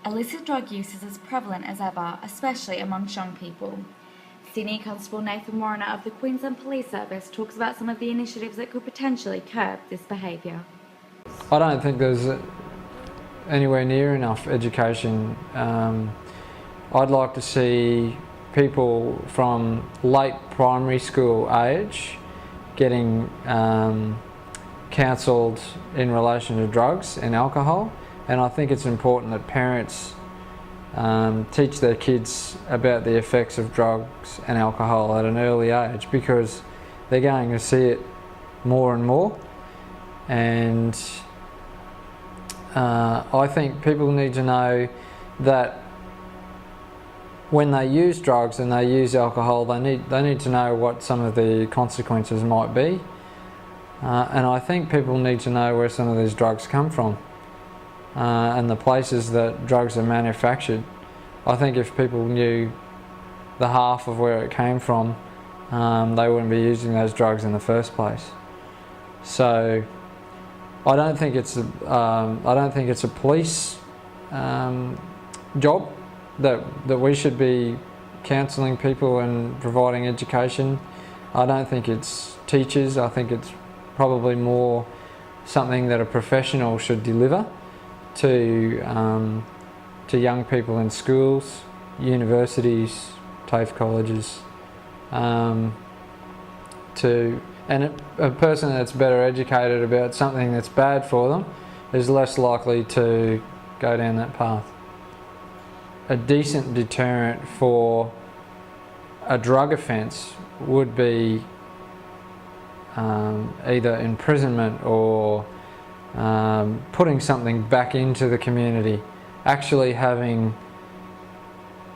Illicit drug use is as prevalent as ever, especially amongst young people. Senior Constable Nathan Warner of the Queensland Police Service talks about some of the initiatives that could potentially curb this behaviour. I don't think there's anywhere near enough education. I'd like to see people from late primary school age getting counselled in relation to drugs and alcohol, and I think it's important that parents teach their kids about the effects of drugs and alcohol at an early age, because they're going to see it more and more. And I think people need to know that when they use drugs and they use alcohol, they need to know what some of the consequences might be. And I think people need to know where some of these drugs come from and the places that drugs are manufactured. I think if people knew the half of where it came from, they wouldn't be using those drugs in the first place. So I don't think it's a police job that we should be counselling people and providing education. I don't think it's teachers. I think it's probably more something that a professional should deliver to young people in schools, universities, TAFE colleges. And a person that's better educated about something that's bad for them is less likely to go down that path. A decent deterrent for a drug offence would be either imprisonment or putting something back into the community. Actually having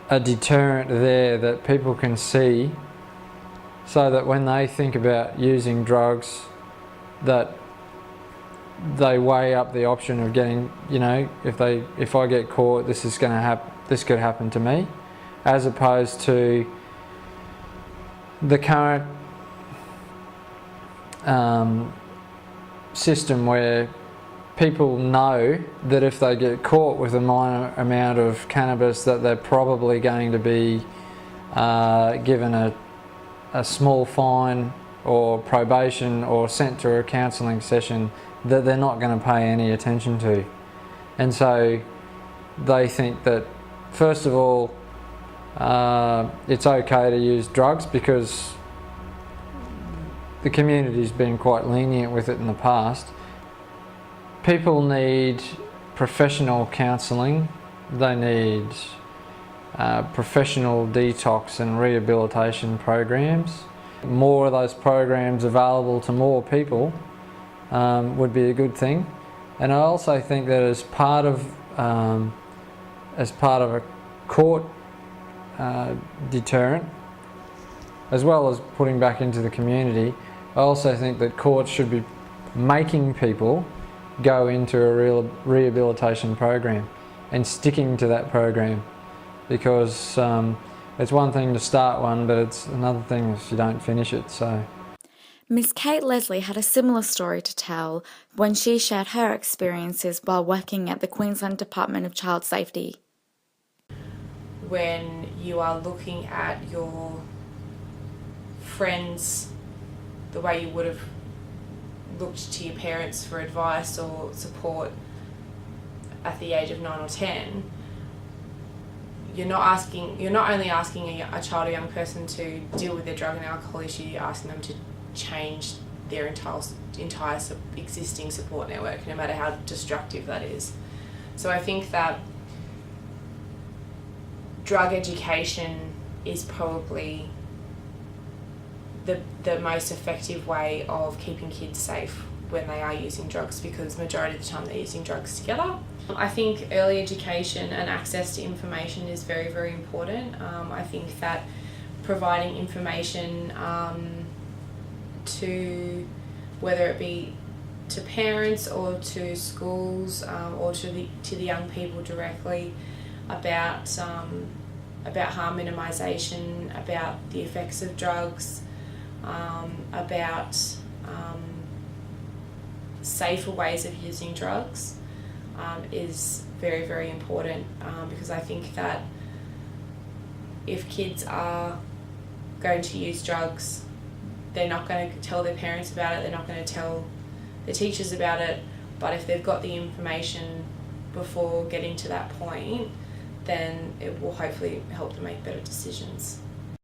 a deterrent there that people can see, so that when they think about using drugs, that they weigh up the option of getting, if I get caught, this could happen to me, as opposed to the current system where people know that if they get caught with a minor amount of cannabis, that they're probably going to be given a small fine or probation or sent to a counselling session that they're not going to pay any attention to. And so they think that, first of all, it's okay to use drugs because the community's been quite lenient with it in the past. People need professional counselling. They need professional detox and rehabilitation programs. More of those programs available to more people would be a good thing. And I also think that as part of a court deterrent, as well as putting back into the community, I also think that courts should be making people go into a real rehabilitation program and sticking to that program, because it's one thing to start one, but it's another thing if you don't finish it. So Miss Kate Leslie had a similar story to tell when she shared her experiences while working at the Queensland Department of Child Safety. When you are looking at your friends the way you would have looked to your parents for advice or support at the age of 9 or 10, you're not only asking a child or young person to deal with their drug and alcohol issue, you're asking them to change their entire existing support network, no matter how destructive that is. So I think that drug education is probably the most effective way of keeping kids safe when they are using drugs, because majority of the time they're using drugs together. I think early education and access to information is very, very important. I think that providing information to, whether it be to parents or to schools or to the young people directly, about harm minimisation, about the effects of drugs, about safer ways of using drugs is very, very important, because I think that if kids are going to use drugs, they're not going to tell their parents about it, they're not going to tell the teachers about it, but if they've got the information before getting to that point, then it will hopefully help them make better decisions.